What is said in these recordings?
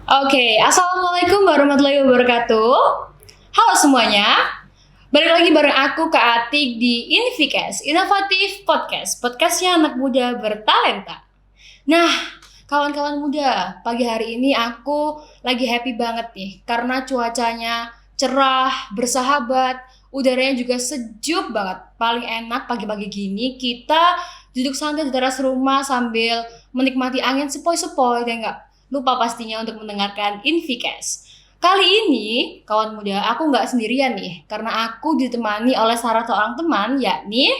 Oke, Assalamualaikum warahmatullahi wabarakatuh. Halo semuanya, balik lagi bareng aku Kak Atik di Infikes, Inovatif Podcast, podcastnya anak muda bertalenta. Nah, kawan-kawan muda, pagi hari ini aku lagi happy banget nih, karena cuacanya cerah, bersahabat, udaranya juga sejuk banget. Paling enak pagi-pagi gini, kita duduk santai di teras rumah sambil menikmati angin sepoi-sepoi, dan nggak lupa pastinya untuk mendengarkan Infikes. Kali ini, kawan muda, aku nggak sendirian nih, karena aku ditemani oleh salah seorang teman, yakni...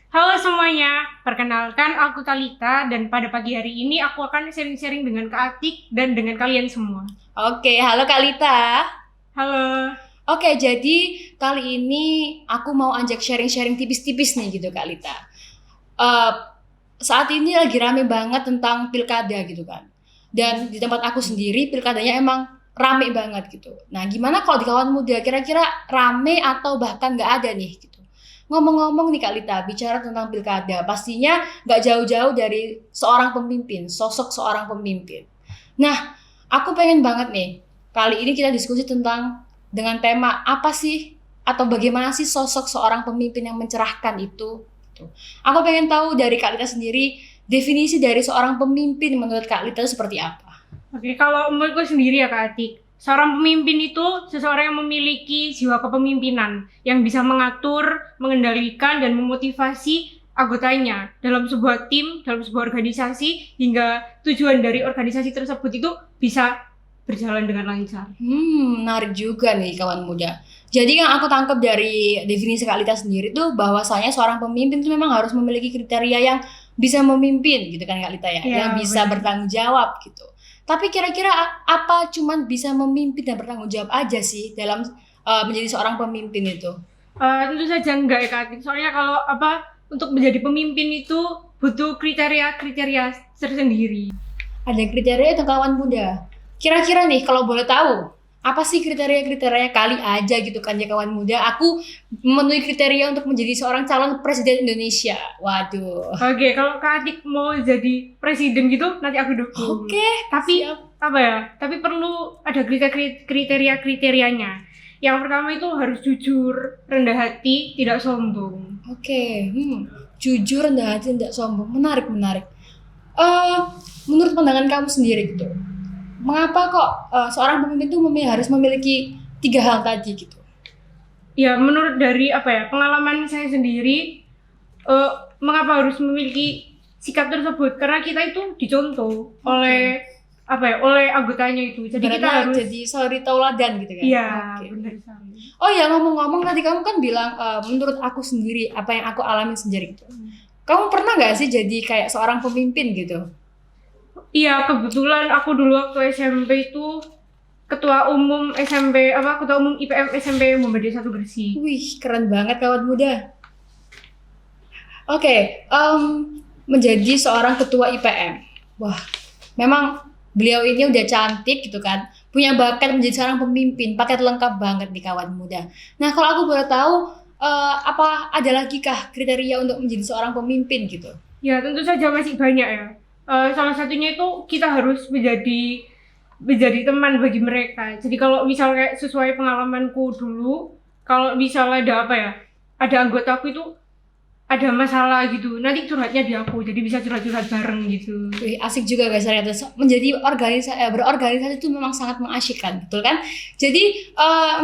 Halo semuanya, perkenalkan aku Talita dan pada pagi hari ini aku akan sharing-sharing dengan Kak Atik dan dengan kalian semua. Oke, halo Kalita. Halo. Oke, jadi kali ini aku mau ajak sharing-sharing tipis-tipis nih gitu Kalita. Saat ini lagi rame banget tentang pilkada gitu kan. Dan di tempat aku sendiri pilkadanya emang rame banget gitu. Nah, gimana kalau di kawan muda kira-kira rame atau bahkan nggak ada nih gitu. Ngomong-ngomong nih Kak Lita, bicara tentang pilkada, pastinya nggak jauh-jauh dari seorang pemimpin, sosok seorang pemimpin. Nah, aku pengen banget nih, kali ini kita diskusi tentang dengan tema apa sih atau bagaimana sih sosok seorang pemimpin yang mencerahkan itu. Gitu. Aku pengen tahu dari Kak Lita sendiri, definisi dari seorang pemimpin menurut Kak Lita itu seperti apa? Oke, kalau menurutku sendiri ya Kak Atik, seorang pemimpin itu seseorang yang memiliki jiwa kepemimpinan yang bisa mengatur, mengendalikan, dan memotivasi anggotanya dalam sebuah tim, dalam sebuah organisasi, hingga tujuan dari organisasi tersebut itu bisa berjalan dengan lancar. Menarik juga nih kawan muda. Jadi yang aku tangkap dari definisi Kak Lita sendiri tuh bahwasanya seorang pemimpin itu memang harus memiliki kriteria yang bisa memimpin gitu kan Kak Lita ya, yang bisa bertanggung jawab gitu. Tapi kira-kira apa cuman bisa memimpin dan bertanggung jawab aja sih dalam menjadi seorang pemimpin itu? Tentu saja enggak ya Kak Atik. Soalnya kalau untuk menjadi pemimpin itu butuh kriteria-kriteria tersendiri. Ada kriteria itu kawan muda. Kira-kira nih kalau boleh tahu, apa sih kriteria-kriteria kali aja gitu kan ya kawan muda? Aku memenuhi kriteria untuk menjadi seorang calon presiden Indonesia. Waduh. Oke, kalau Kak Atik mau jadi presiden gitu, nanti aku dukung. Oke, Tapi siap. Tapi perlu ada kriteria-kriterianya. Yang pertama itu harus jujur, rendah hati, tidak sombong. Oke, jujur, rendah hati, tidak sombong. Menarik. Menurut pandangan kamu sendiri gitu, mengapa kok seorang pemimpin itu harus memiliki 3 hal tadi gitu? Ya, menurut dari pengalaman saya sendiri, mengapa harus memiliki sikap tersebut? Karena kita itu dicontoh oleh anggotanya itu. Jadi Berarti kita harus jadi suri tauladan gitu kan? Iya, Oke. benar sekali. Oh ya, ngomong-ngomong tadi kamu kan bilang menurut aku sendiri apa yang aku alami sendiri gitu. Kamu pernah nggak sih jadi kayak seorang pemimpin gitu? Iya, kebetulan aku dulu waktu SMP itu ketua umum IPM SMP Muhammadiyah 1 Gresik. Wih, keren banget kawan muda. Oke, menjadi seorang ketua IPM. Wah, memang beliau ini udah cantik gitu kan. Punya bakat menjadi seorang pemimpin, paket lengkap banget nih kawan muda. Nah, kalau aku boleh tahu, apa ada lagi kah kriteria untuk menjadi seorang pemimpin gitu? Ya, tentu saja masih banyak ya. Salah satunya itu kita harus menjadi teman bagi mereka. Jadi kalau misalnya sesuai pengalamanku dulu, kalau misalnya ada anggotaku itu ada masalah gitu, nanti curhatnya di aku, jadi bisa curhat-curhat bareng gitu. Wih, asik juga guys ternyata menjadi berorganisasi itu memang sangat mengasyikkan, betul kan? Jadi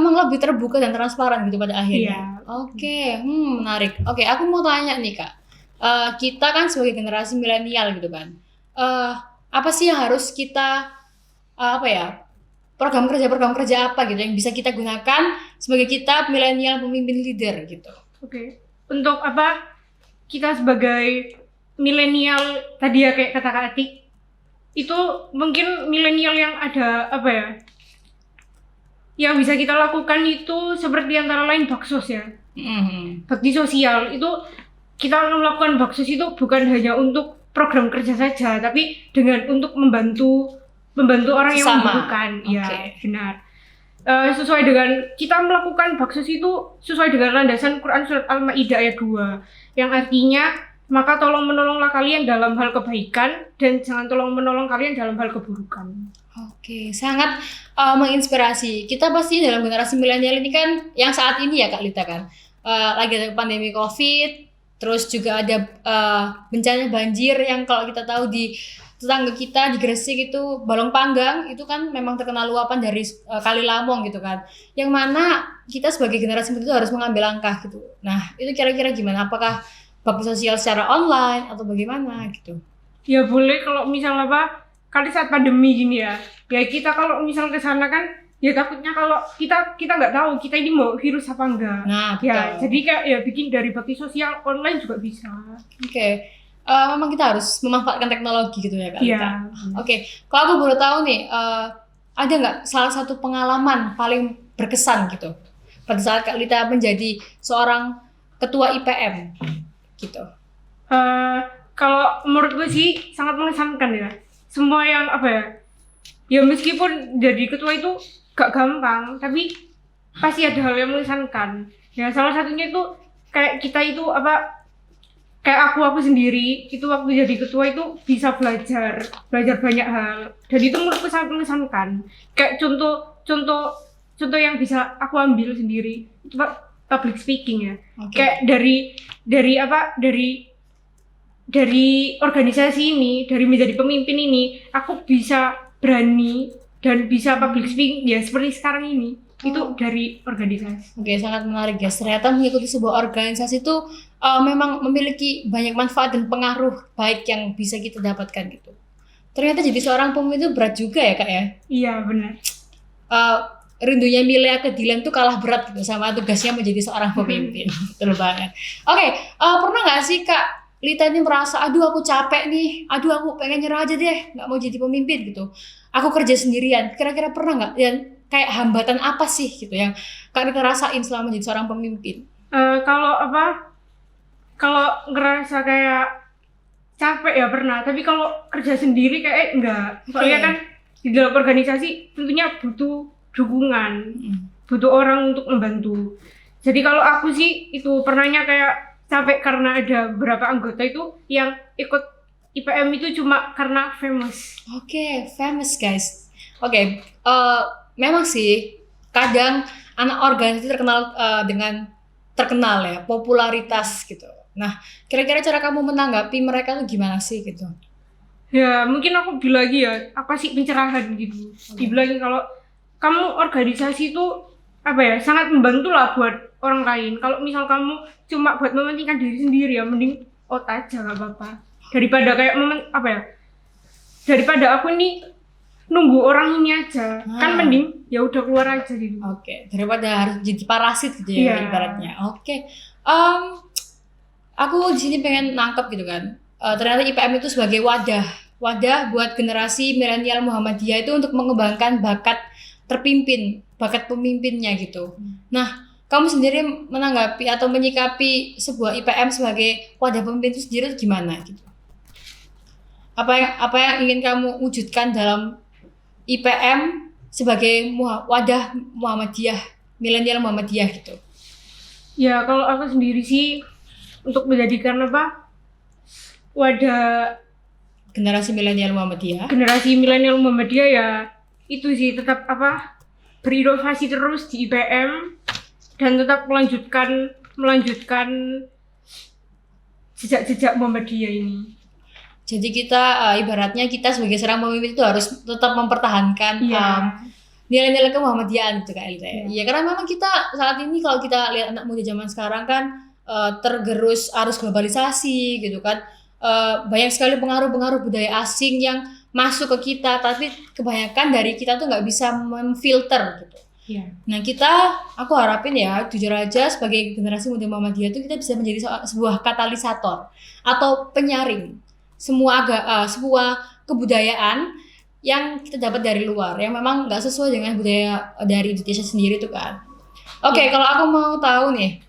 emang lebih terbuka dan transparan gitu pada akhirnya. Iya. Oke, menarik. Oke, aku mau tanya nih Kak, kita kan sebagai generasi milenial gitu kan, apa sih yang harus kita program kerja apa gitu yang bisa kita gunakan sebagai kita milenial pemimpin leader gitu? Oke. Untuk kita sebagai milenial tadi ya kayak kata Kak Atik, itu mungkin milenial yang ada yang bisa kita lakukan itu seperti antara lain baksos ya. Bakti sosial itu kita melakukan baksos itu bukan hanya untuk program kerja saja, tapi untuk membantu orang yang membutuhkan. Ya, benar. Sesuai dengan kita melakukan baksos itu sesuai dengan landasan Quran surat Al-Maidah ayat 2 yang artinya Maka tolong menolonglah kalian dalam hal kebaikan dan jangan tolong menolong kalian dalam hal keburukan. Oke, sangat menginspirasi. Kita pasti dalam generasi milenial ini kan yang saat ini ya Kak Lita kan, lagi ada pandemi COVID, terus juga ada bencana banjir yang kalau kita tahu di tetangga kita di Gresik itu Balong Panggang itu kan memang terkena luapan dari Kali Lamong gitu kan. Yang mana kita sebagai generasi muda itu harus mengambil langkah gitu. Nah, itu kira-kira gimana? Apakah bakti sosial secara online atau bagaimana gitu? Ya boleh kalau misal kali saat pandemi gini ya kita kalau misal ke sana kan ya takutnya kalau kita nggak tahu kita ini mau virus apa enggak. Nah, ya betul. jadi kayak ya bikin dari bakti sosial online juga bisa. Oke. Memang kita harus memanfaatkan teknologi gitu ya Kak Lita. Iya. Oke, kalau aku baru tahu nih, ada nggak salah satu pengalaman paling berkesan gitu pada saat Kak Lita menjadi seorang ketua IPM gitu? Kalau menurut gue sih sangat mengesankan ya. Semua yang ya meskipun jadi ketua itu gak gampang, tapi pasti ada hal yang mengesankan. Ya salah satunya itu kayak kita itu kayak aku sendiri itu waktu jadi ketua itu bisa belajar banyak hal. Dan itu menurutku sangat mengesankan. Kayak contoh yang bisa aku ambil sendiri itu public speaking ya. Okay. Kayak dari organisasi ini, dari menjadi pemimpin ini, aku bisa berani dan bisa public speaking ya seperti sekarang ini. Itu dari organisasi. Oke, sangat menarik guys. Ternyata mengikuti sebuah organisasi itu memang memiliki banyak manfaat dan pengaruh baik yang bisa kita dapatkan gitu. Ternyata jadi seorang pemimpin itu berat juga ya Kak ya? Iya benar. Rindunya Milea ke Dilan tuh kalah berat gitu sama tugasnya menjadi seorang pemimpin. Betul banget. Oke, pernah nggak sih Kak Lita ini merasa, aduh aku capek nih, aduh aku pengen nyerah aja deh, nggak mau jadi pemimpin gitu. Aku kerja sendirian. Kira-kira pernah nggak? Dan kayak hambatan apa sih gitu yang Kak Lita rasain selama menjadi seorang pemimpin? Kalau ngerasa kayak capek ya pernah, tapi kalau kerja sendiri kayak enggak. Soalnya kan di dalam organisasi tentunya butuh dukungan, butuh orang untuk membantu. Jadi kalau aku sih itu pernahnya kayak capek karena ada beberapa anggota itu yang ikut IPM itu cuma karena famous. Oke, famous guys. Oke, memang sih kadang anak organisasi terkenal ya, popularitas gitu. Nah, kira-kira cara kamu menanggapi mereka tuh gimana sih gitu? Ya, mungkin aku bilangin ya, apa sih pencerahan gitu. Dibilangin kalau kamu organisasi itu sangat membantu lah buat orang lain. Kalau misal kamu cuma buat mementingkan diri sendiri ya mending out aja nggak apa-apa. Daripada kayak daripada aku ini nunggu orang ini aja. Kan mending ya udah keluar aja gitu. Oke, daripada harus jadi parasit gitu ya ibaratnya. Oke. Aku di sini pengen nangkep gitu kan. Ternyata IPM itu sebagai wadah buat generasi milenial Muhammadiyah itu untuk mengembangkan bakat pemimpinnya gitu. Nah, kamu sendiri menanggapi atau menyikapi sebuah IPM sebagai wadah pemimpin itu sendiri itu gimana gitu? Apa yang ingin kamu wujudkan dalam IPM sebagai wadah Muhammadiyah, milenial Muhammadiyah gitu? Ya, kalau aku sendiri sih untuk menjadikan wadah generasi milenial Muhammadiyah ya itu sih tetap berinovasi terus di IPM dan tetap melanjutkan jejak Muhammadiyah ini. Jadi kita ibaratnya kita sebagai seorang pemimpin itu harus tetap mempertahankan nilai-nilai Muhammadiyah gitu Kak Elita ya. Ya karena memang kita saat ini kalau kita lihat anak muda zaman sekarang kan tergerus arus globalisasi gitu kan. Banyak sekali pengaruh-pengaruh budaya asing yang masuk ke kita, tapi kebanyakan dari kita tuh nggak bisa memfilter gitu. Nah aku harapin ya jujur aja sebagai generasi muda Muhammadiyah itu kita bisa menjadi sebuah katalisator atau penyaring sebuah kebudayaan yang kita dapat dari luar yang memang nggak sesuai dengan budaya dari Indonesia sendiri tuh kan. Oke, kalau aku mau tahu nih,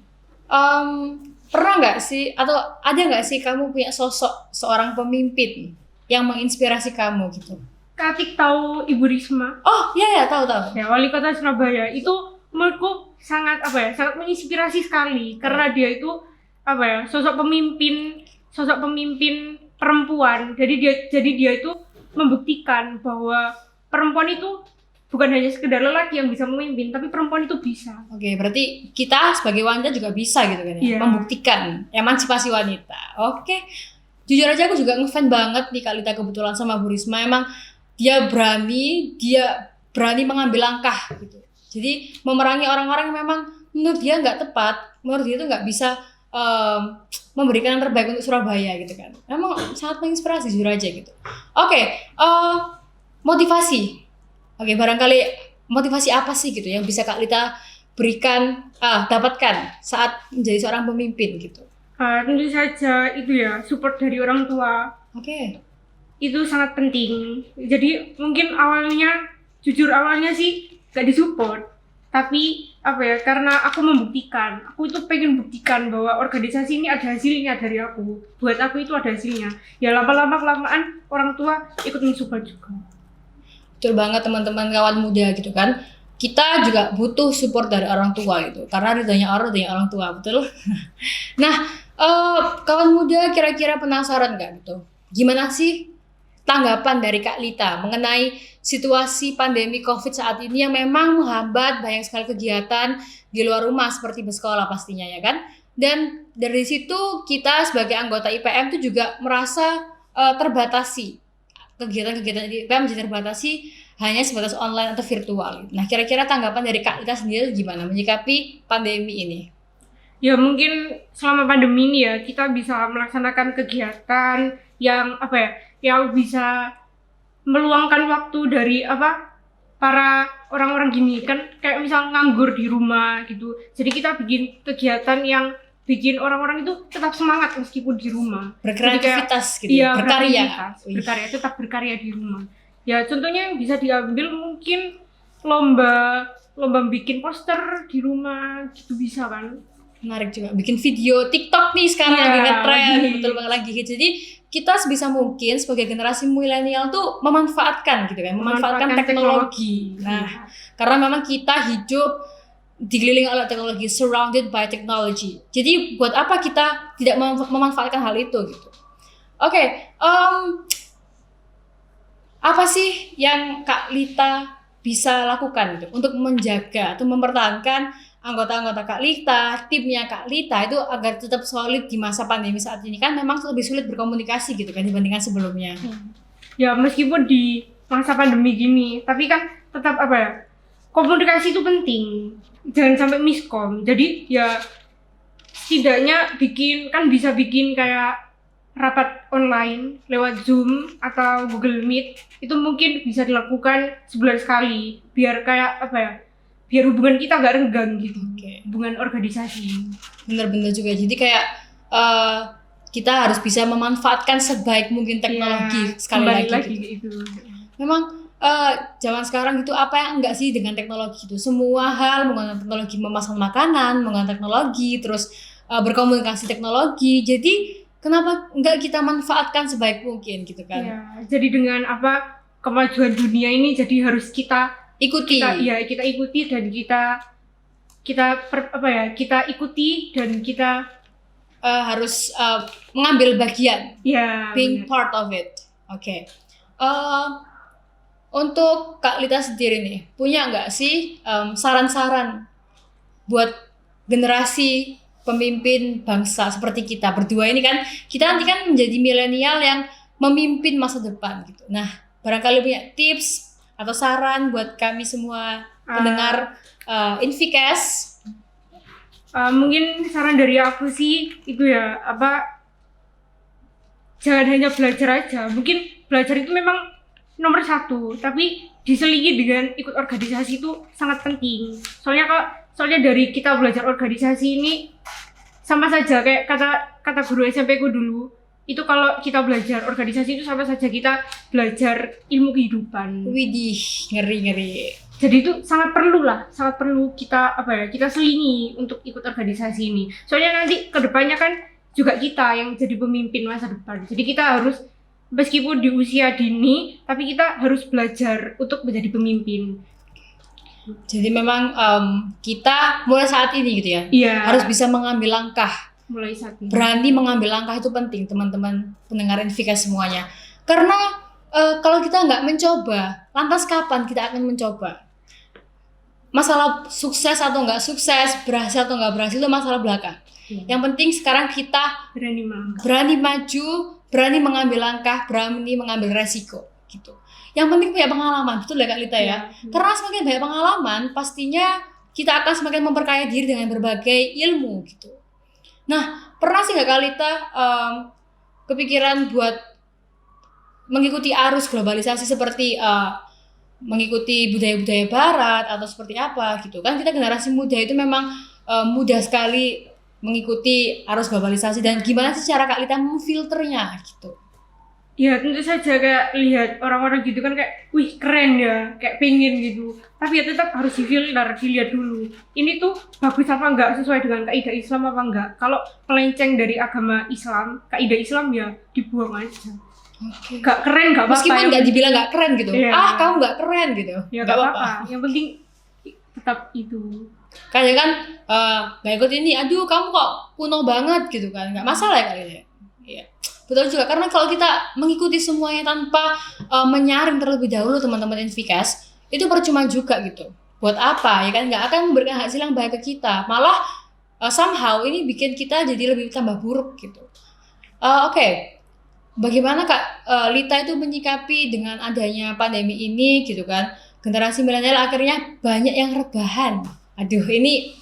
pernah nggak sih atau ada nggak sih kamu punya sosok seorang pemimpin yang menginspirasi kamu gitu? Kak Atik tahu Ibu Risma? Oh iya tahu. Ya, wali kota Surabaya itu menurutku sangat sangat menginspirasi sekali karena dia itu sosok pemimpin sosok pemimpin perempuan. Jadi dia itu membuktikan bahwa perempuan itu bukan hanya sekedar lelaki yang bisa memimpin, tapi perempuan itu bisa. Oke, berarti kita sebagai wanita juga bisa gitu kan ya, Iya. membuktikan emansipasi wanita. Oke, jujur aja aku juga ngefan banget nih Kak Lita kebetulan sama Bu Risma. Emang dia berani mengambil langkah gitu. Jadi memerangi orang-orang yang memang menurut dia nggak tepat, menurut dia itu nggak bisa memberikan yang terbaik untuk Surabaya gitu kan. Emang sangat menginspirasi jujur aja gitu. Oke, motivasi. Oke, barangkali motivasi apa sih gitu yang bisa Kak Lita dapatkan saat menjadi seorang pemimpin gitu? Tentu saja itu ya, support dari orang tua. Oke. Itu sangat penting. Jadi mungkin jujur awalnya sih gak disupport. Tapi karena aku itu pengen buktikan bahwa organisasi ini ada hasilnya dari aku. Buat aku itu ada hasilnya. Ya lama-lama kelamaan orang tua ikut mensupport juga. Betul banget teman-teman kawan muda gitu kan. Kita juga butuh support dari orang tua gitu. Karena ridhonya orang tua, betul? Nah, kawan muda kira-kira penasaran gak gitu? Gimana sih tanggapan dari Kak Lita mengenai situasi pandemi COVID saat ini yang memang menghambat banyak sekali kegiatan di luar rumah seperti bersekolah pastinya ya kan? Dan dari situ kita sebagai anggota IPM itu juga merasa terbatasi. Kegiatan-kegiatan di IPM menjadi terbatasi hanya sebatas online atau virtual. Nah, kira-kira tanggapan dari Kak Lita sendiri gimana menyikapi pandemi ini? Ya mungkin selama pandemi ini ya kita bisa melaksanakan kegiatan yang yang bisa meluangkan waktu dari para orang-orang gini kan, kayak misal nganggur di rumah gitu. Jadi kita bikin kegiatan yang bikin orang-orang itu tetap semangat meskipun di rumah. Berkreativitas gitu, iya, berkarya. Tetap berkarya di rumah. Ya contohnya yang bisa diambil mungkin lomba bikin poster di rumah gitu bisa kan. Menarik juga, bikin video TikTok nih sekarang lagi ngetren, betul banget lagi. Jadi kita sebisa mungkin sebagai generasi milenial tuh memanfaatkan gitu kan, memanfaatkan teknologi. Nah, karena memang kita hidup dikelilingi oleh teknologi, surrounded by technology. Jadi buat apa kita tidak memanfaatkan hal itu gitu? Oke, apa sih yang Kak Lita bisa lakukan gitu untuk menjaga atau mempertahankan anggota-anggota Kak Lita, timnya Kak Lita itu agar tetap solid di masa pandemi saat ini? Kan memang lebih sulit berkomunikasi gitu kan dibandingkan sebelumnya. Ya meskipun di masa pandemi gini, tapi kan tetap komunikasi itu penting. Jangan sampai miskom. Jadi ya setidaknya bisa bikin kayak rapat online lewat Zoom atau Google Meet. Itu mungkin bisa dilakukan sebulan sekali biar kayak biar hubungan kita gak renggang gitu. Hubungan organisasi. Bener-bener juga. Jadi kayak kita harus bisa memanfaatkan sebaik mungkin teknologi sekali lagi gitu. Memang zaman sekarang itu apa yang enggak sih dengan teknologi itu? Semua hal menggunakan teknologi, memesan makanan menggunakan teknologi, terus berkomunikasi teknologi. Jadi kenapa enggak kita manfaatkan sebaik mungkin gitu kan? Ya, jadi dengan kemajuan dunia ini jadi harus kita ikuti. Kita ikuti dan kita ikuti dan kita harus mengambil bagian. Being bener. part of it. Oke. Untuk Kak Lita sendiri nih, punya nggak sih saran-saran buat generasi pemimpin bangsa seperti kita berdua ini kan? Kita nanti kan menjadi milenial yang memimpin masa depan gitu. Nah, barangkali punya tips atau saran buat kami semua pendengar Infikes. Mungkin saran dari aku sih itu ya jangan hanya belajar aja. Mungkin belajar itu memang nomor 1, tapi diselingi dengan ikut organisasi itu sangat penting. Soalnya dari kita belajar organisasi ini sama saja kayak kata guru SMP ku dulu. Itu kalau kita belajar organisasi itu sama saja kita belajar ilmu kehidupan. Widih, ngeri. Jadi itu sangat perlu kita kita selingi untuk ikut organisasi ini. Soalnya nanti kedepannya kan juga kita yang jadi pemimpin masa depan. Jadi kita harus meskipun di usia dini, tapi kita harus belajar untuk menjadi pemimpin. Jadi memang kita mulai saat ini gitu ya, harus bisa mengambil langkah mulai saat ini. Berani mengambil langkah itu penting, teman-teman pendengar Infikes semuanya. Karena kalau kita nggak mencoba, lantas kapan kita akan mencoba? Masalah sukses atau nggak sukses, berhasil atau nggak berhasil itu masalah belakang. Yang penting sekarang kita berani maju, berani mengambil langkah, berani mengambil resiko gitu. Yang penting punya pengalaman, betul ya Kak Lita ya? Karena semakin banyak pengalaman, pastinya kita akan semakin memperkaya diri dengan berbagai ilmu gitu. Nah, pernah sih nggak Kak Lita kepikiran buat mengikuti arus globalisasi seperti mengikuti budaya-budaya barat atau seperti apa gitu kan? Kita generasi muda itu memang mudah sekali mengikuti arus globalisasi, dan gimana sih cara Kak Lita memfilternya gitu? Ya tentu saja kayak lihat orang-orang gitu kan kayak wih keren ya, kayak pengen gitu, tapi ya tetap harus difilter, dilihat dulu ini tuh bagus apa enggak, sesuai dengan kaidah Islam apa enggak. Kalau melenceng dari agama Islam, kaidah Islam ya dibuang aja. Okay. Gak keren gak apa-apa, meskipun gak dibilang gak keren gitu, kamu gak keren gitu ya gak apa-apa, yang penting tetap itu. Kayak kan gak ikut ini, aduh kamu kok kuno banget gitu kan, gak masalah ya kali ya. Iya, betul juga, karena kalau kita mengikuti semuanya tanpa menyaring terlebih dahulu teman-teman Infikes, itu percuma juga gitu. Buat apa ya kan, gak akan memberikan hasil yang baik ke kita, malah somehow ini bikin kita jadi lebih tambah buruk gitu. Oke. Bagaimana Kak Lita itu menyikapi dengan adanya pandemi ini gitu kan? Generasi milenial akhirnya banyak yang rebahan. Aduh, ini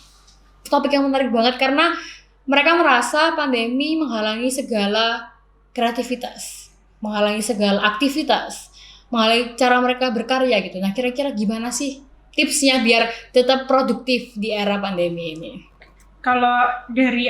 topik yang menarik banget karena mereka merasa pandemi menghalangi segala kreativitas, menghalangi segala aktivitas, menghalangi cara mereka berkarya gitu. Nah, kira-kira gimana sih tipsnya biar tetap produktif di era pandemi ini? Kalau dari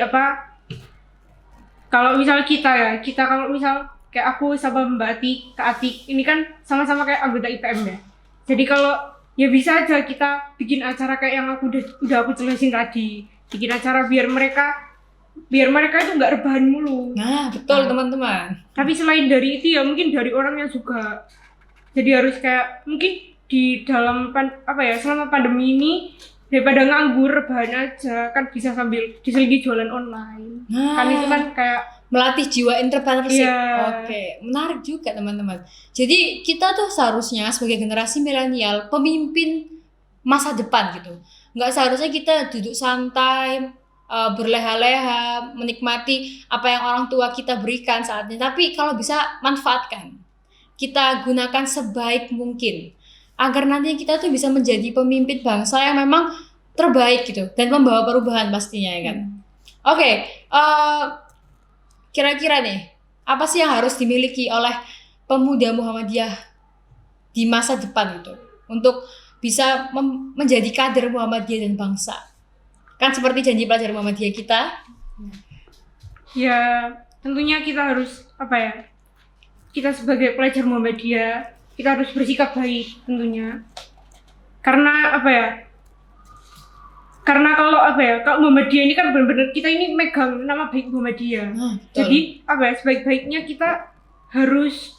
kalau misal kita kalau misal kayak aku sama Mbak Kak Atik ini kan sama-sama kayak anggota IPM ya. Jadi kalau ya bisa aja kita bikin acara kayak yang udah aku jelasin tadi, bikin acara biar mereka itu nggak rebahan mulu. Nah, betul teman-teman. Tapi selain dari itu ya mungkin dari orang yang juga, jadi harus kayak mungkin di dalam selama pandemi ini daripada nganggur rebahan aja kan bisa sambil diseligi jualan online. Kan itu kan kayak melatih jiwa entrepreneurship. Yeah. Oke, menarik juga teman-teman. Jadi kita tuh seharusnya sebagai generasi milenial pemimpin masa depan gitu. Nggak seharusnya kita duduk santai, berleha-leha, menikmati apa yang orang tua kita berikan saat ini. Tapi kalau bisa manfaatkan, kita gunakan sebaik mungkin agar nanti kita tuh bisa menjadi pemimpin bangsa yang memang terbaik gitu dan membawa perubahan pastinya ya kan. Oke. Kira-kira nih, apa sih yang harus dimiliki oleh pemuda Muhammadiyah di masa depan itu untuk bisa menjadi kader Muhammadiyah dan bangsa? Kan seperti janji pelajar Muhammadiyah kita. Ya, tentunya kita harus kita sebagai pelajar Muhammadiyah, kita harus bersikap baik tentunya. Karena Karena kalau Muhammadiyah ini kan benar-benar kita ini megang nama baik Muhammadiyah. Jadi sebaik-baiknya kita harus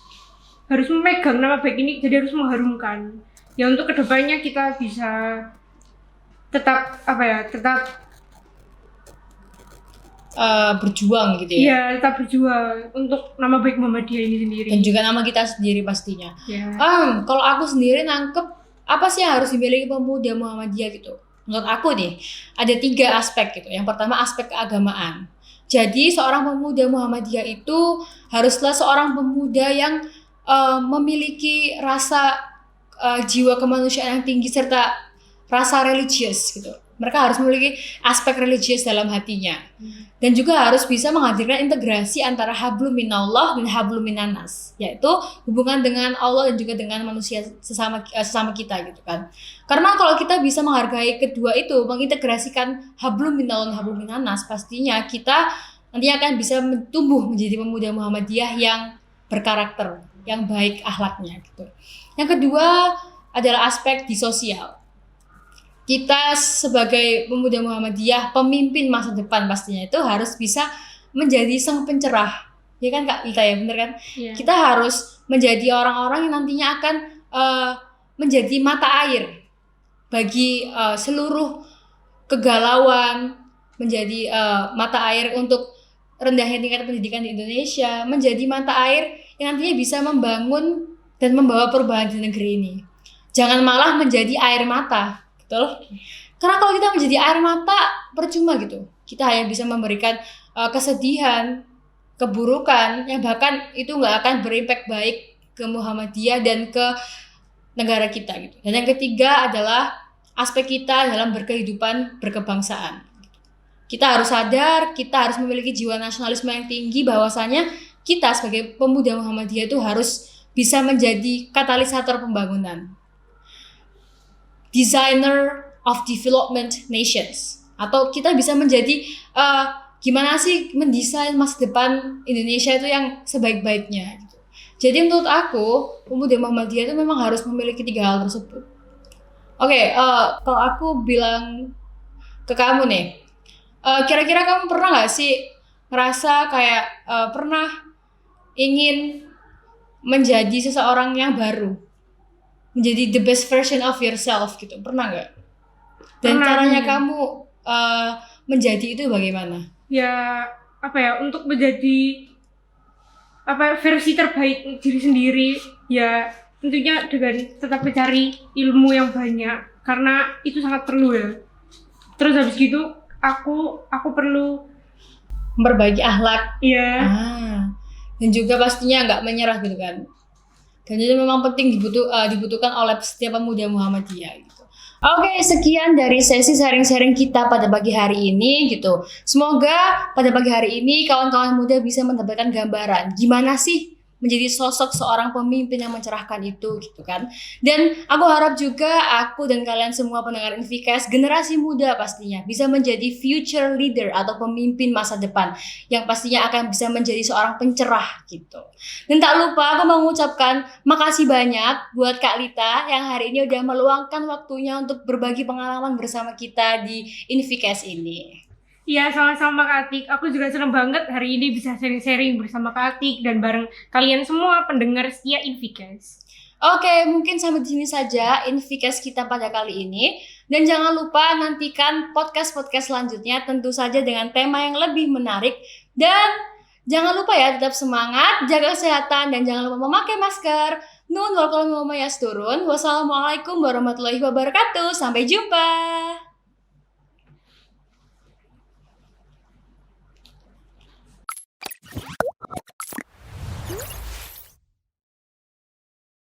memegang nama baik ini, jadi harus mengharumkan. Ya untuk kedepannya kita bisa tetap berjuang gitu ya. Iya, tetap berjuang untuk nama baik Muhammadiyah ini sendiri. Dan juga nama kita sendiri pastinya. Yeah. Kalau aku sendiri nangkep apa sih yang harus dimiliki pemuda Muhammadiyah gitu? Menurut aku nih, ada 3 aspek gitu. Yang pertama aspek keagamaan. Jadi seorang pemuda Muhammadiyah itu haruslah seorang pemuda yang memiliki rasa jiwa kemanusiaan yang tinggi serta rasa religius gitu. Mereka harus memiliki aspek religius dalam hatinya. Dan juga harus bisa menghadirkan integrasi antara hablum minallah dan hablum minannas, yaitu hubungan dengan Allah dan juga dengan manusia sesama kita gitu kan. Karena kalau kita bisa menghargai kedua itu, mengintegrasikan hablum minallah dan hablum minannas, pastinya kita nantinya akan bisa tumbuh menjadi pemuda Muhammadiyah yang berkarakter, yang baik akhlaknya gitu. Yang kedua adalah aspek di sosial. Kita sebagai pemuda Muhammadiyah, pemimpin masa depan pastinya itu harus bisa menjadi sang pencerah. Ya kan Kak Lita ya, bener kan? Yeah. Kita harus menjadi orang-orang yang nantinya akan menjadi mata air bagi seluruh kegalauan, menjadi mata air untuk rendahnya tingkat pendidikan di Indonesia menjadi mata air yang nantinya bisa membangun dan membawa perubahan di negeri ini. Jangan malah menjadi air mata, betul? Karena kalau kita menjadi air mata, percuma gitu. Kita hanya bisa memberikan kesedihan, keburukan, yang bahkan itu nggak akan berimpact baik ke Muhammadiyah dan ke negara kita gitu. Dan yang ketiga adalah aspek kita dalam berkehidupan berkebangsaan. Kita harus sadar, kita harus memiliki jiwa nasionalisme yang tinggi, bahwasanya kita sebagai pemuda Muhammadiyah itu harus bisa menjadi katalisator pembangunan. Designer of development nations. Atau kita bisa menjadi gimana sih mendesain masa depan Indonesia itu yang sebaik-baiknya gitu. Jadi menurut aku, pemuda Muhammadiyah itu memang harus memiliki 3 hal tersebut. Oke, kalau aku bilang ke kamu nih, kira-kira kamu pernah gak sih ngerasa kayak pernah ingin menjadi seseorang yang baru? Menjadi the best version of yourself gitu, pernah gak? Dan caranya kamu menjadi itu bagaimana? Ya, untuk menjadi versi terbaik diri sendiri, ya tentunya dengan tetap mencari ilmu yang banyak, karena itu sangat perlu ya. Terus habis gitu aku perlu memperbaiki akhlak. Iya. Dan juga pastinya nggak menyerah gitu kan. Dan itu memang penting dibutuhkan oleh setiap pemuda Muhammadiyah gitu. Oke, sekian dari sesi sharing-sharing kita pada pagi hari ini gitu. Semoga pada pagi hari ini kawan-kawan muda bisa mendapatkan gambaran gimana sih menjadi sosok seorang pemimpin yang mencerahkan itu gitu kan. Dan aku harap juga aku dan kalian semua pendengar Infikes, generasi muda pastinya bisa menjadi future leader atau pemimpin masa depan yang pastinya akan bisa menjadi seorang pencerah gitu. Dan tak lupa aku mengucapkan makasih banyak buat Kak Lita yang hari ini udah meluangkan waktunya untuk berbagi pengalaman bersama kita di Infikes ini. Iya, sama-sama Kak Atik. Aku juga senang banget hari ini bisa sharing-sharing bersama Kak Atik dan bareng kalian semua pendengar setia Infikes. Oke, mungkin sampai di sini saja Infikes kita pada kali ini. Dan jangan lupa nantikan podcast-podcast selanjutnya tentu saja dengan tema yang lebih menarik. Dan jangan lupa ya, tetap semangat, jaga kesehatan, dan jangan lupa memakai masker. Nun wal qalam wa ma yasturun. Wassalamualaikum warahmatullahi wabarakatuh. Sampai jumpa.